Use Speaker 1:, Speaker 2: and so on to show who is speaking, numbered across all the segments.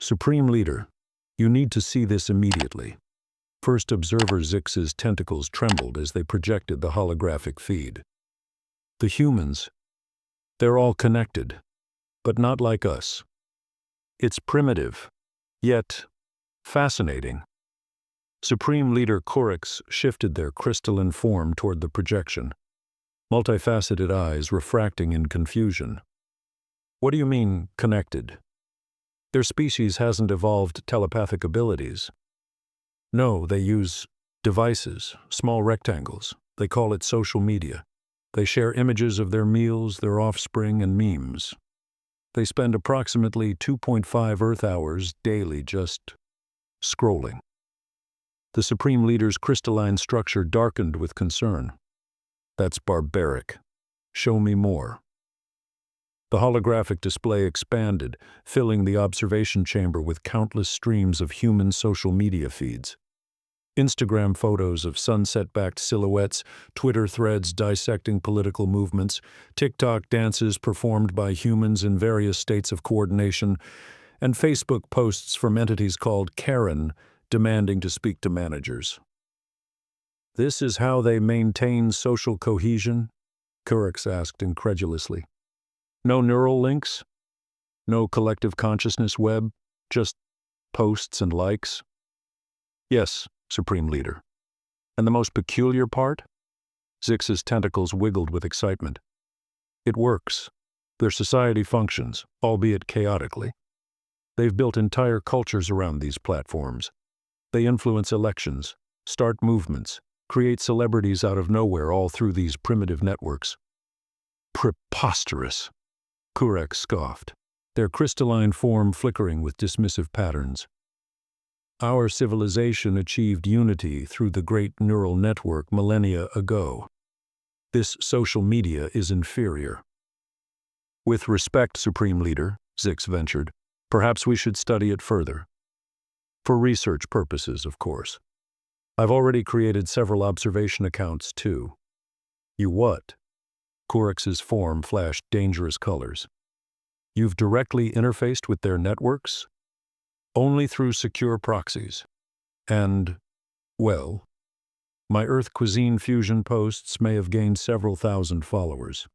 Speaker 1: Supreme Leader, you need to see this immediately. First observer Zix's tentacles trembled as they projected the holographic feed. The humans, they're all connected, but not like us. It's primitive, yet fascinating. Supreme Leader Korix shifted their crystalline form toward the projection, multifaceted eyes refracting in confusion. What do you mean, connected? Their species hasn't evolved telepathic abilities. No, they use devices, small rectangles. They call it social media. They share images of their meals, their offspring, and memes. They spend approximately 2.5 Earth hours daily just scrolling. The Supreme Leader's crystalline structure darkened with concern. That's barbaric. Show me more. The holographic display expanded, filling the observation chamber with countless streams of human social media feeds. Instagram photos of sunset-backed silhouettes, Twitter threads dissecting political movements, TikTok dances performed by humans in various states of coordination, and Facebook posts from entities called Karen demanding to speak to managers. This is how they maintain social cohesion? Korix asked incredulously. No neural links? No collective consciousness web? Just posts and likes? Yes, Supreme Leader. And the most peculiar part? Zix's tentacles wiggled with excitement. It works. Their society functions, albeit chaotically. They've built entire cultures around these platforms. They influence elections, start movements, create celebrities out of nowhere all through these primitive networks. Preposterous! Korix scoffed, their crystalline form flickering with dismissive patterns. Our civilization achieved unity through the great neural network millennia ago. This social media is inferior. With respect, Supreme Leader, Zix ventured, perhaps we should study it further. For research purposes, of course. I've already created several observation accounts, too. You what? Korix's form flashed dangerous colors. You've directly interfaced with their networks? Only through secure proxies. And, well, my Earth cuisine fusion posts may have gained several thousand followers.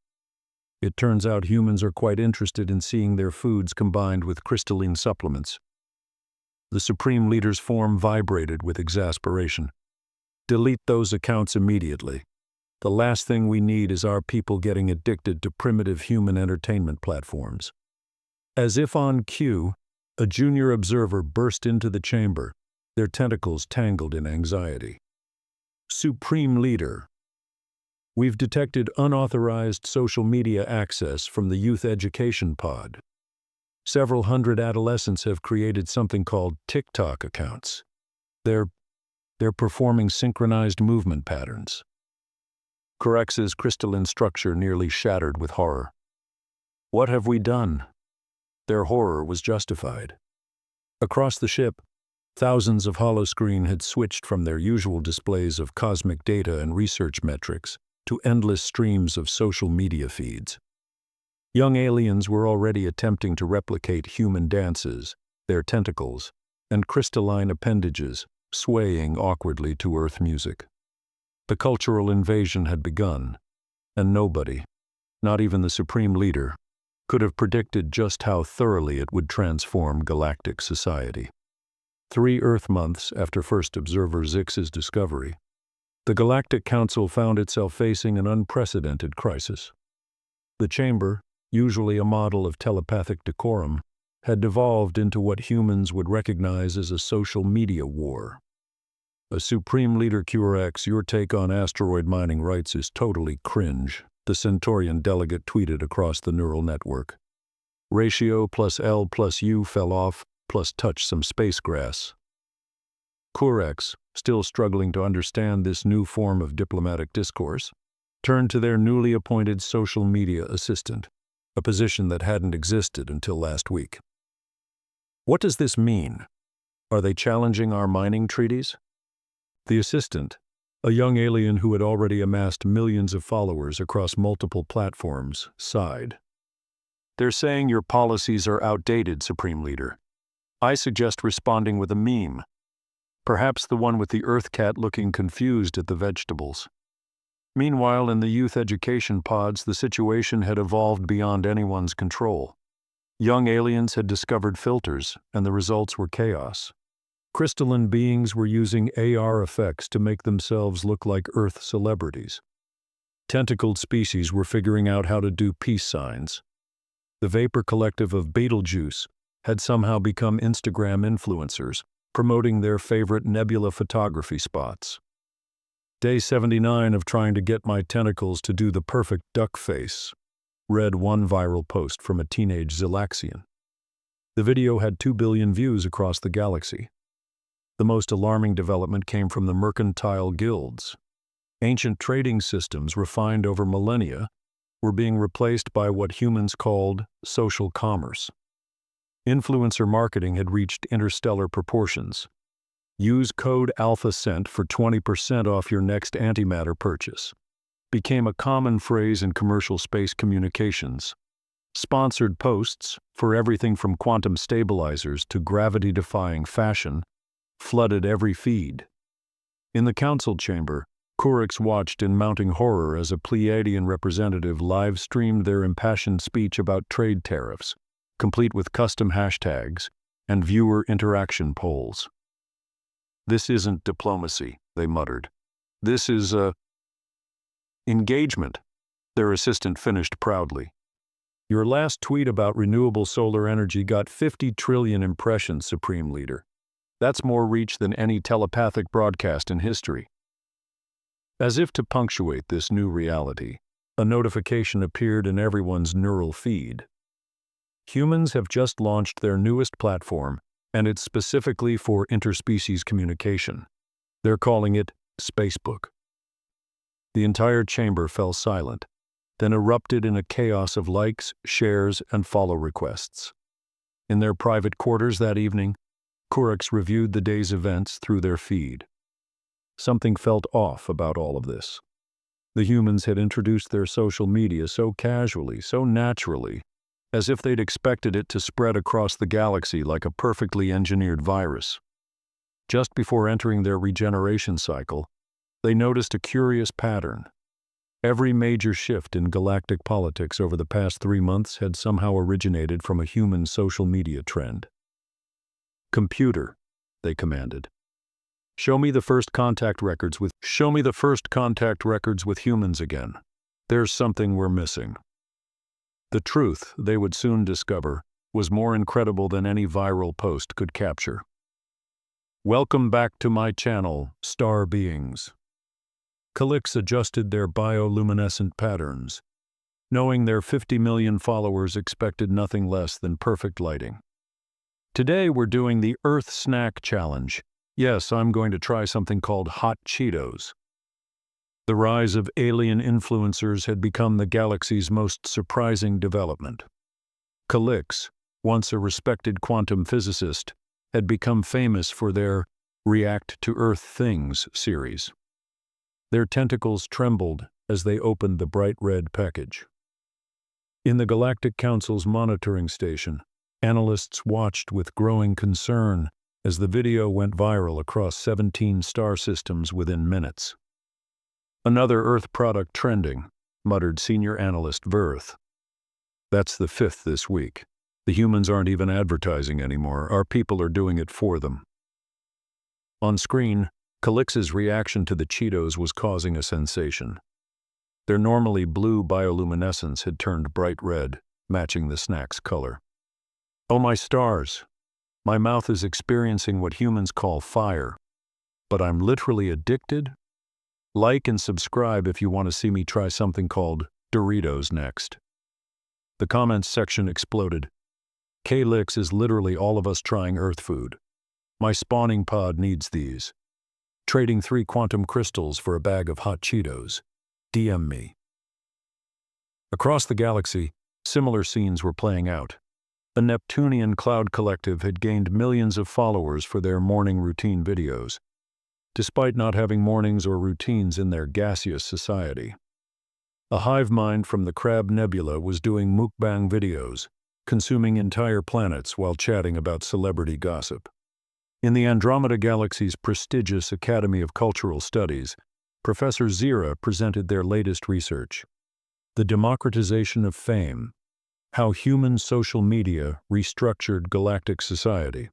Speaker 1: It turns out humans are quite interested in seeing their foods combined with crystalline supplements. The Supreme Leader's form vibrated with exasperation. Delete those accounts immediately. The last thing we need is our people getting addicted to primitive human entertainment platforms. As if on cue, a junior observer burst into the chamber, their tentacles tangled in anxiety. Supreme Leader, we've detected unauthorized social media access from the youth education pod. Several hundred adolescents have created something called TikTok accounts. They're performing synchronized movement patterns. Korix's crystalline structure nearly shattered with horror. What have we done? Their horror was justified. Across the ship, thousands of holoscreen had switched from their usual displays of cosmic data and research metrics to endless streams of social media feeds. Young aliens were already attempting to replicate human dances, their tentacles, and crystalline appendages swaying awkwardly to Earth music. The cultural invasion had begun, and nobody, not even the Supreme Leader, could have predicted just how thoroughly it would transform galactic society. 3 Earth months after first observer Zix's discovery, the Galactic Council found itself facing an unprecedented crisis. The chamber, usually a model of telepathic decorum, had devolved into what humans would recognize as a social media war. A Supreme Leader QRX, your take on asteroid mining rights is totally cringe, the Centaurian delegate tweeted across the neural network. Ratio plus L plus U fell off, plus touch some space grass. QRX, still struggling to understand this new form of diplomatic discourse, turned to their newly appointed social media assistant, a position that hadn't existed until last week. What does this mean? Are they challenging our mining treaties? The assistant, a young alien who had already amassed millions of followers across multiple platforms, sighed. They're saying your policies are outdated, Supreme Leader. I suggest responding with a meme. Perhaps the one with the Earth cat looking confused at the vegetables. Meanwhile, in the youth education pods, the situation had evolved beyond anyone's control. Young aliens had discovered filters, and the results were chaos. Crystalline beings were using AR effects to make themselves look like Earth celebrities. Tentacled species were figuring out how to do peace signs. The vapor collective of Betelgeuse had somehow become Instagram influencers, promoting their favorite nebula photography spots. Day 79 of trying to get my tentacles to do the perfect duck face, read one viral post from a teenage Xilaxian. The video had 2 billion views across the galaxy. The most alarming development came from the mercantile guilds. Ancient trading systems refined over millennia were being replaced by what humans called social commerce. Influencer marketing had reached interstellar proportions. Use code ALPHACENT for 20% off your next antimatter purchase became a common phrase in commercial space communications. Sponsored posts, for everything from quantum stabilizers to gravity-defying fashion, flooded every feed. In the council chamber, Kurix watched in mounting horror as a Pleiadian representative live-streamed their impassioned speech about trade tariffs, complete with custom hashtags and viewer interaction polls. "This isn't diplomacy," they muttered. "This is engagement," their assistant finished proudly. "Your last tweet about renewable solar energy got 50 trillion impressions, Supreme Leader. That's more reach than any telepathic broadcast in history." As if to punctuate this new reality, a notification appeared in everyone's neural feed. Humans have just launched their newest platform, and it's specifically for interspecies communication. They're calling it Spacebook. The entire chamber fell silent, then erupted in a chaos of likes, shares, and follow requests. In their private quarters that evening, Kurix reviewed the day's events through their feed. Something felt off about all of this. The humans had introduced their social media so casually, so naturally, as if they'd expected it to spread across the galaxy like a perfectly engineered virus. Just before entering their regeneration cycle, they noticed a curious pattern. Every major shift in galactic politics over the past 3 months had somehow originated from a human social media trend. "Computer," they commanded. Show me the first contact records with humans again. There's something we're missing." The truth, they would soon discover, was more incredible than any viral post could capture. "Welcome back to my channel, star beings." Calix adjusted their bioluminescent patterns, knowing their 50 million followers expected nothing less than perfect lighting. "Today we're doing the Earth Snack Challenge. Yes, I'm going to try something called Hot Cheetos." The rise of alien influencers had become the galaxy's most surprising development. Calix, once a respected quantum physicist, had become famous for their React to Earth Things series. Their tentacles trembled as they opened the bright red package. In the Galactic Council's monitoring station, analysts watched with growing concern as the video went viral across 17 star systems within minutes. "Another Earth product trending," muttered senior analyst Verth. "That's the 5th this week. The humans aren't even advertising anymore. Our people are doing it for them." On screen, Calix's reaction to the Cheetos was causing a sensation. Their normally blue bioluminescence had turned bright red, matching the snack's color. "Oh my stars! My mouth is experiencing what humans call fire. But I'm literally addicted. Like and subscribe if you want to see me try something called Doritos next." The comments section exploded. "Calix is literally all of us trying Earth food. My spawning pod needs these. Trading 3 quantum crystals for a bag of hot Cheetos. DM me." Across the galaxy, similar scenes were playing out. A Neptunian cloud collective had gained millions of followers for their morning routine videos, despite not having mornings or routines in their gaseous society. A hive mind from the Crab Nebula was doing mukbang videos, consuming entire planets while chatting about celebrity gossip. In the Andromeda Galaxy's prestigious Academy of Cultural Studies, Professor Zira presented their latest research, The Democratization of Fame: How Human Social Media Restructured Galactic Society.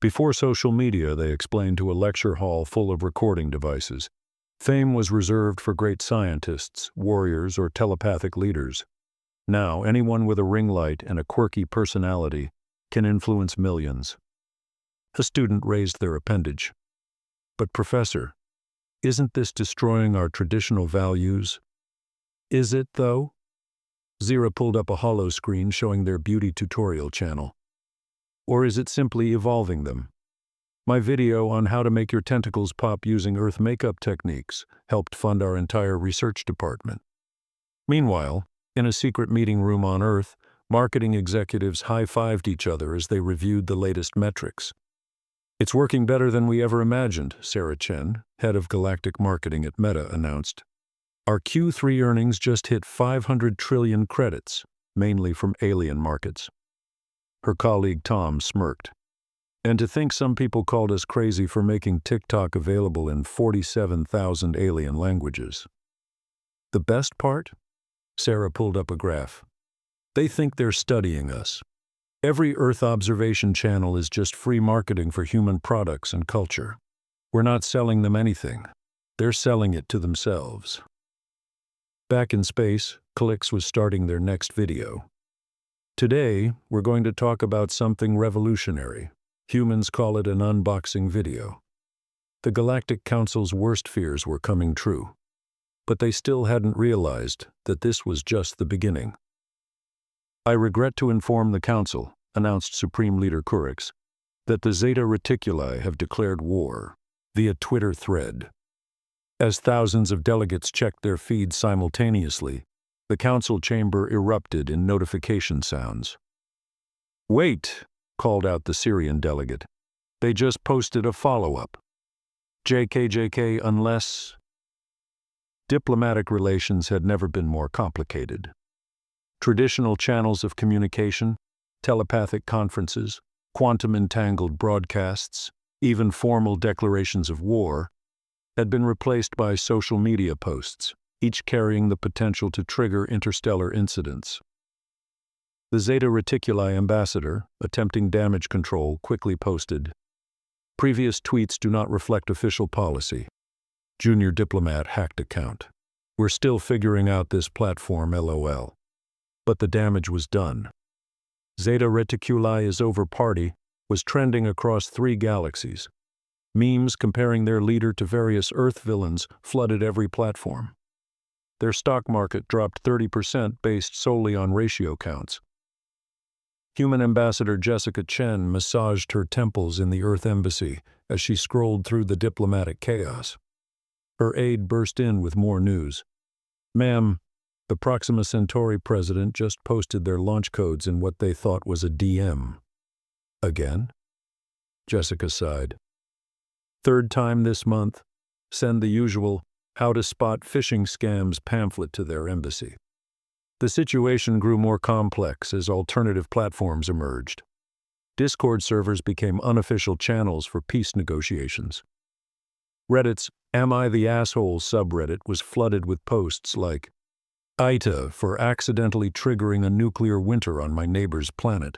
Speaker 1: Before social media, they explained to a lecture hall full of recording devices, fame was reserved for great scientists, warriors, or telepathic leaders. Now, anyone with a ring light and a quirky personality can influence millions. A student raised their appendage. But Professor, isn't this destroying our traditional values? Is it, though? Zira pulled up a hollow screen showing their beauty tutorial channel. Or is it simply evolving them? My video on how to make your tentacles pop using Earth makeup techniques helped fund our entire research department. Meanwhile, in a secret meeting room on Earth, marketing executives high-fived each other as they reviewed the latest metrics. It's working better than we ever imagined, Sarah Chen, head of galactic marketing at Meta, announced. Our Q3 earnings just hit 500 trillion credits, mainly from alien markets. Her colleague Tom smirked. And to think some people called us crazy for making TikTok available in 47,000 alien languages. The best part? Sarah pulled up a graph. They think they're studying us. Every Earth observation channel is just free marketing for human products and culture. We're not selling them anything. They're selling it to themselves. Back in space, Calix was starting their next video. Today, we're going to talk about something revolutionary. Humans call it an unboxing video. The Galactic Council's worst fears were coming true. But they still hadn't realized that this was just the beginning. I regret to inform the Council, announced Supreme Leader Kurix, that the Zeta Reticuli have declared war via Twitter thread. As thousands of delegates checked their feeds simultaneously, the Council chamber erupted in notification sounds. "Wait," called out the Syrian delegate. "They just posted a follow-up. JK, unless..." Diplomatic relations had never been more complicated. Traditional channels of communication, telepathic conferences, quantum-entangled broadcasts, even formal declarations of war, had been replaced by social media posts, each carrying the potential to trigger interstellar incidents. The Zeta Reticuli ambassador, attempting damage control, quickly posted, "Previous tweets do not reflect official policy. Junior diplomat hacked account. We're still figuring out this platform, LOL." But the damage was done. Zeta Reticuli is over party was trending across 3 galaxies. Memes comparing their leader to various Earth villains flooded every platform. Their stock market dropped 30% based solely on ratio counts. Human Ambassador Jessica Chen massaged her temples in the Earth Embassy as she scrolled through the diplomatic chaos. Her aide burst in with more news. "Ma'am, the Proxima Centauri president just posted their launch codes in what they thought was a DM." "Again?" Jessica sighed. "Third time this month. Send the usual How to Spot Phishing Scams pamphlet to their embassy." The situation grew more complex as alternative platforms emerged. Discord servers became unofficial channels for peace negotiations. Reddit's Am I the Asshole subreddit was flooded with posts like, "ITA for accidentally triggering a nuclear winter on my neighbor's planet.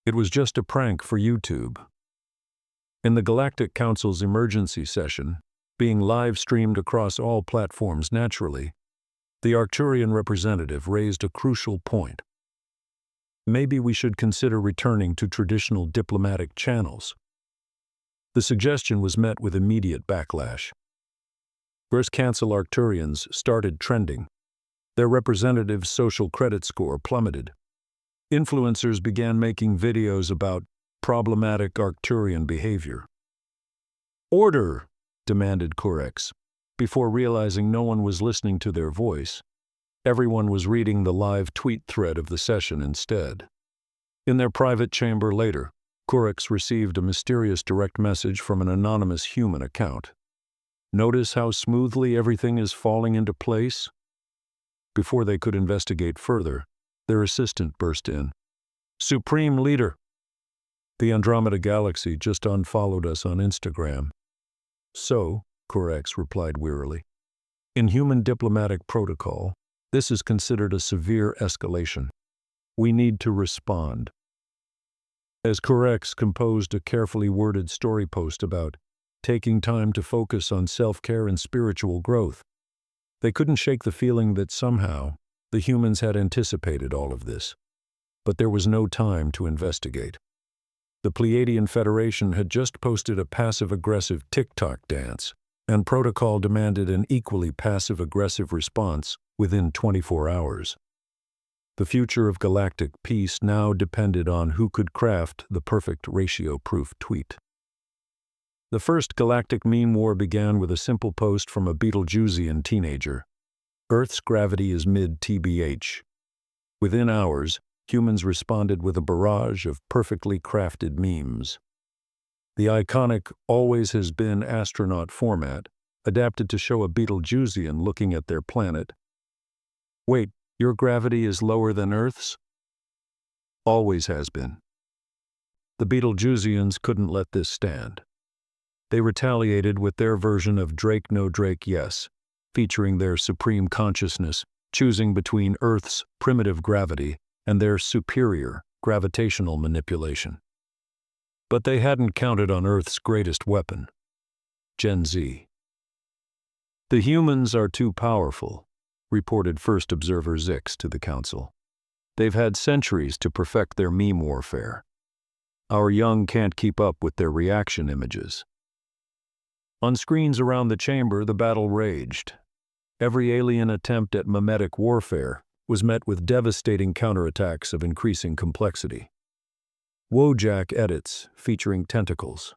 Speaker 1: It was just a prank for YouTube." In the Galactic Council's emergency session, being live-streamed across all platforms naturally, the Arcturian representative raised a crucial point. Maybe we should consider returning to traditional diplomatic channels. The suggestion was met with immediate backlash. First Cancel Arcturians started trending. Their representative's social credit score plummeted. Influencers began making videos about problematic Arcturian behavior. "Order!" demanded Kurix. Before realizing no one was listening to their voice, everyone was reading the live tweet thread of the session instead. In their private chamber later, Kurix received a mysterious direct message from an anonymous human account. "Notice how smoothly everything is falling into place?" Before they could investigate further, Their assistant burst in. "Supreme Leader!" "The Andromeda Galaxy just unfollowed us on Instagram." "So," Corex replied wearily, "in human diplomatic protocol, this is considered a severe escalation. We need to respond." As Corex composed a carefully worded story post about taking time to focus on self-care and spiritual growth, they couldn't shake the feeling that somehow the humans had anticipated all of this. But there was no time to investigate. The Pleiadian Federation had just posted a passive-aggressive TikTok dance, and protocol demanded an equally passive-aggressive response within 24 hours. The future of galactic peace now depended on who could craft the perfect ratio-proof tweet. The first galactic meme war began with a simple post from a Betelgeusian teenager. "Earth's gravity is mid-TBH." Within hours, humans responded with a barrage of perfectly crafted memes. The iconic "always has been" astronaut format, adapted to show a Betelgeusian looking at their planet. "Wait, your gravity is lower than Earth's?" "Always has been." The Betelgeusians couldn't let this stand. They retaliated with their version of Drake No Drake Yes, featuring their supreme consciousness, choosing between Earth's primitive gravity and their superior gravitational manipulation. But they hadn't counted on Earth's greatest weapon, Gen Z. "The humans are too powerful," reported First Observer Zix to the Council. "They've had centuries to perfect their meme warfare. Our young can't keep up with their reaction images." On screens around the chamber, the battle raged. Every alien attempt at memetic warfare was met with devastating counterattacks of increasing complexity. Wojak edits featuring tentacles.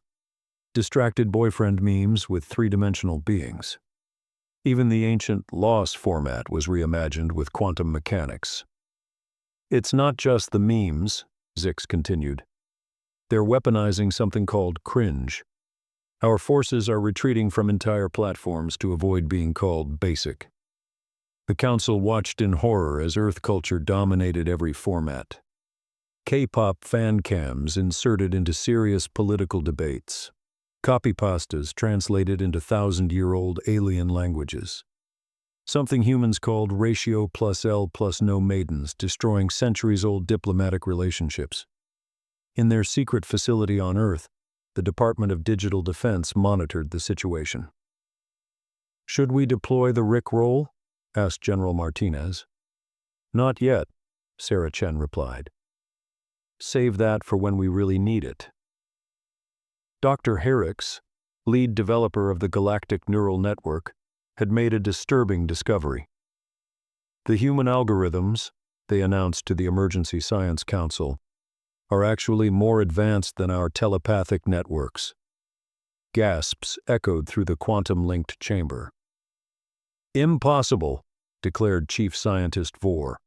Speaker 1: Distracted boyfriend memes with three-dimensional beings. Even the ancient loss format was reimagined with quantum mechanics. "It's not just the memes," Zix continued. "They're weaponizing something called cringe. Our forces are retreating from entire platforms to avoid being called basic." The Council watched in horror as Earth culture dominated every format. K-pop fan cams inserted into serious political debates. Copypastas translated into thousand-year-old alien languages. Something humans called ratio plus L plus no maidens, destroying centuries-old diplomatic relationships. In their secret facility on Earth, the Department of Digital Defense monitored the situation. "Should we deploy the Rickroll?" asked General Martinez. "Not yet," Sarah Chen replied. "Save that for when we really need it." Dr. Herricks, lead developer of the Galactic Neural Network, had made a disturbing discovery. "The human algorithms," they announced to the Emergency Science Council, "are actually more advanced than our telepathic networks." Gasps echoed through the quantum-linked chamber. "Impossible," declared Chief Scientist Vore.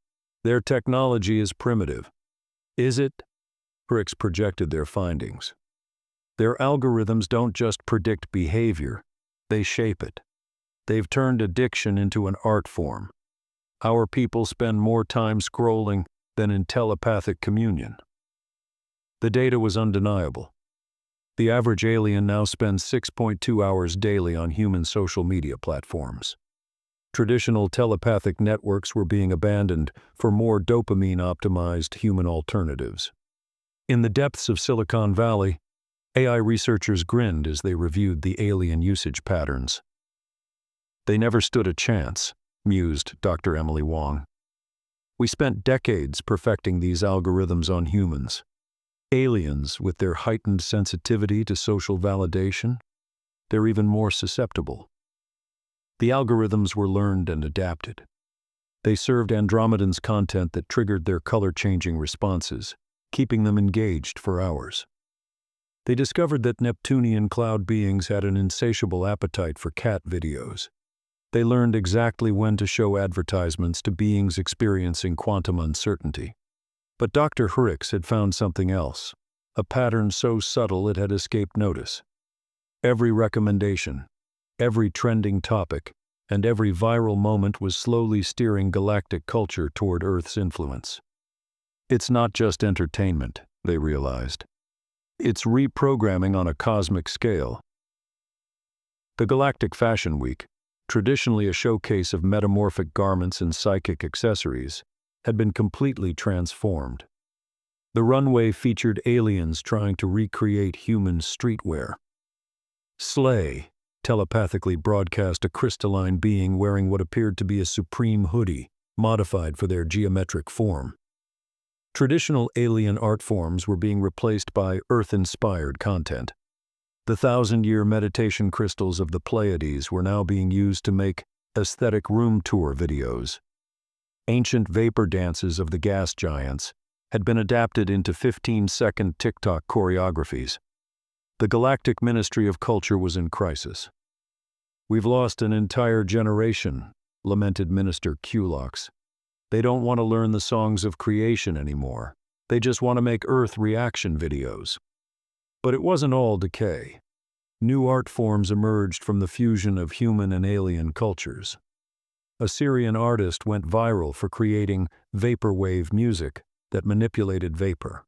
Speaker 1: "Their technology is primitive." "Is it?" Herricks projected their findings. "Their algorithms don't just predict behavior, they shape it. They've turned addiction into an art form. Our people spend more time scrolling than in telepathic communion." The data was undeniable. The average alien now spends 6.2 hours daily on human social media platforms. Traditional telepathic networks were being abandoned for more dopamine-optimized human alternatives. In the depths of Silicon Valley, AI researchers grinned as they reviewed the alien usage patterns. "They never stood a chance," mused Dr. Emily Wong. "We spent decades perfecting these algorithms on humans. Aliens, with their heightened sensitivity to social validation, they're even more susceptible." The algorithms were learned and adapted. They served Andromedans content that triggered their color-changing responses, keeping them engaged for hours. They discovered that Neptunian cloud beings had an insatiable appetite for cat videos. They learned exactly when to show advertisements to beings experiencing quantum uncertainty. But Dr. Herricks had found something else, a pattern so subtle it had escaped notice. Every recommendation, every trending topic, and every viral moment was slowly steering galactic culture toward Earth's influence. It's not just entertainment, they realized. It's reprogramming on a cosmic scale. The Galactic Fashion Week, traditionally a showcase of metamorphic garments and psychic accessories, had been completely transformed. The runway featured aliens trying to recreate human streetwear. Slay telepathically broadcast a crystalline being wearing what appeared to be a supreme hoodie, modified for their geometric form. Traditional alien art forms were being replaced by Earth-inspired content. The 1,000-year meditation crystals of the Pleiades were now being used to make aesthetic room tour videos. Ancient vapor dances of the gas giants had been adapted into 15-second TikTok choreographies. The Galactic Ministry of Culture was in crisis. "We've lost an entire generation," lamented Minister Kulox. "They don't want to learn the songs of creation anymore. They just want to make Earth reaction videos." But it wasn't all decay. New art forms emerged from the fusion of human and alien cultures. A Syrian artist went viral for creating vaporwave music that manipulated vapor.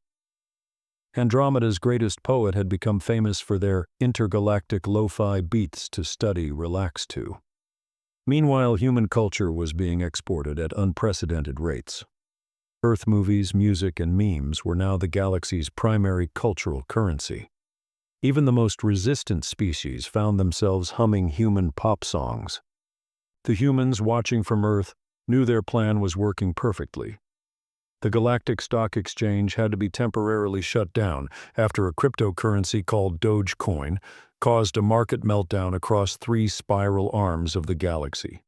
Speaker 1: Andromeda's greatest poet had become famous for their intergalactic lo-fi beats to study, relax to. Meanwhile, human culture was being exported at unprecedented rates. Earth movies, music, and memes were now the galaxy's primary cultural currency. Even the most resistant species found themselves humming human pop songs. The humans watching from Earth knew their plan was working perfectly. The Galactic Stock Exchange had to be temporarily shut down after a cryptocurrency called Dogecoin caused a market meltdown across 3 spiral arms of the galaxy.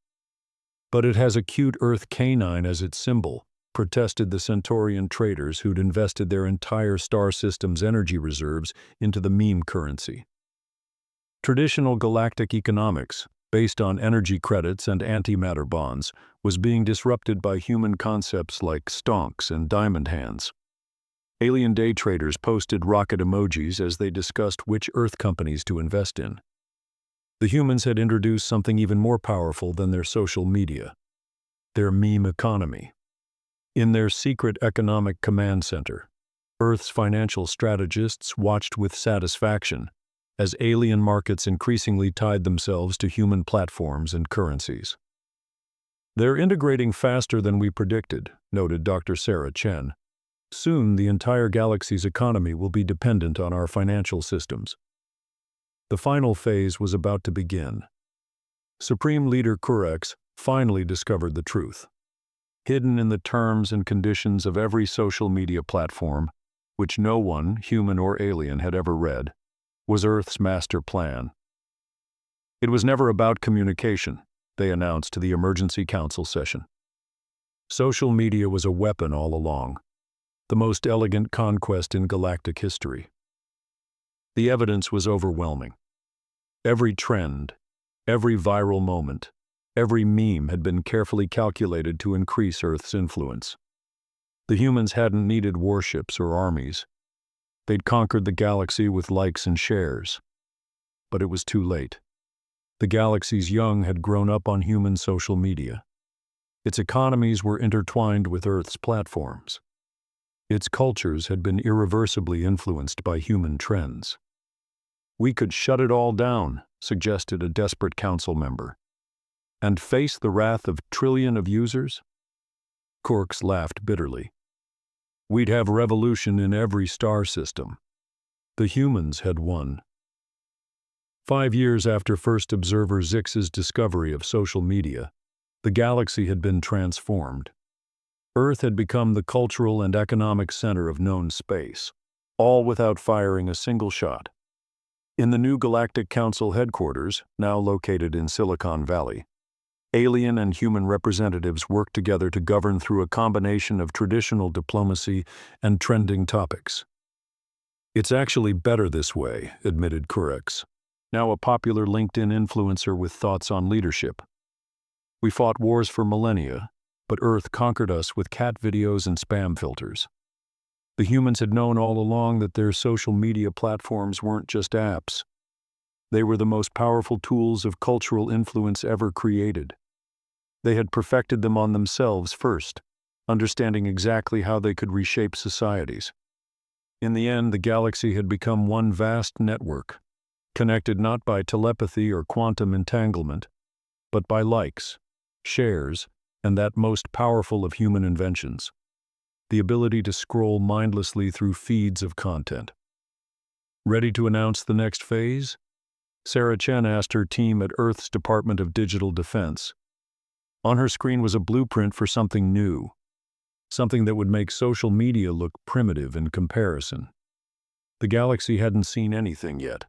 Speaker 1: "But it has a cute Earth canine as its symbol," protested the Centaurian traders who'd invested their entire star system's energy reserves into the meme currency. Traditional galactic economics, based on energy credits and antimatter bonds, was being disrupted by human concepts like stonks and diamond hands. Alien day traders posted rocket emojis as they discussed which Earth companies to invest in. The humans had introduced something even more powerful than their social media: their meme economy. In their secret economic command center, Earth's financial strategists watched with satisfaction as alien markets increasingly tied themselves to human platforms and currencies. "They're integrating faster than we predicted," noted Dr. Sarah Chen. "Soon, the entire galaxy's economy will be dependent on our financial systems." The final phase was about to begin. Supreme Leader Kurex finally discovered the truth. Hidden in the terms and conditions of every social media platform, which no one, human or alien, had ever read, was Earth's master plan. It was never about communication, they announced to the emergency council session. Social media was a weapon all along, the most elegant conquest in galactic history. The evidence was overwhelming. Every trend, every viral moment, every meme had been carefully calculated to increase Earth's influence. The humans hadn't needed warships or armies. They'd conquered the galaxy with likes and shares. But it was too late. The galaxy's young had grown up on human social media. Its economies were intertwined with Earth's platforms. Its cultures had been irreversibly influenced by human trends. "We could shut it all down," suggested a desperate council member. "And face the wrath of trillion of users?" Quarks laughed bitterly. "We'd have revolution in every star system." The humans had won. 5 years after first observer Zix's discovery of social media, the galaxy had been transformed. Earth had become the cultural and economic center of known space, all without firing a single shot. In the new Galactic Council headquarters, now located in Silicon Valley, alien and human representatives worked together to govern through a combination of traditional diplomacy and trending topics. "It's actually better this way," admitted Kurex, now a popular LinkedIn influencer with thoughts on leadership. "We fought wars for millennia, but Earth conquered us with cat videos and spam filters." The humans had known all along that their social media platforms weren't just apps. They were the most powerful tools of cultural influence ever created. They had perfected them on themselves first, understanding exactly how they could reshape societies. In the end, the galaxy had become one vast network, connected not by telepathy or quantum entanglement, but by likes, shares, and that most powerful of human inventions, the ability to scroll mindlessly through feeds of content. Ready to announce the next phase? Sarah Chen asked her team at Earth's Department of Digital Defense. On her screen was a blueprint for something new, something that would make social media look primitive in comparison. The galaxy hadn't seen anything yet,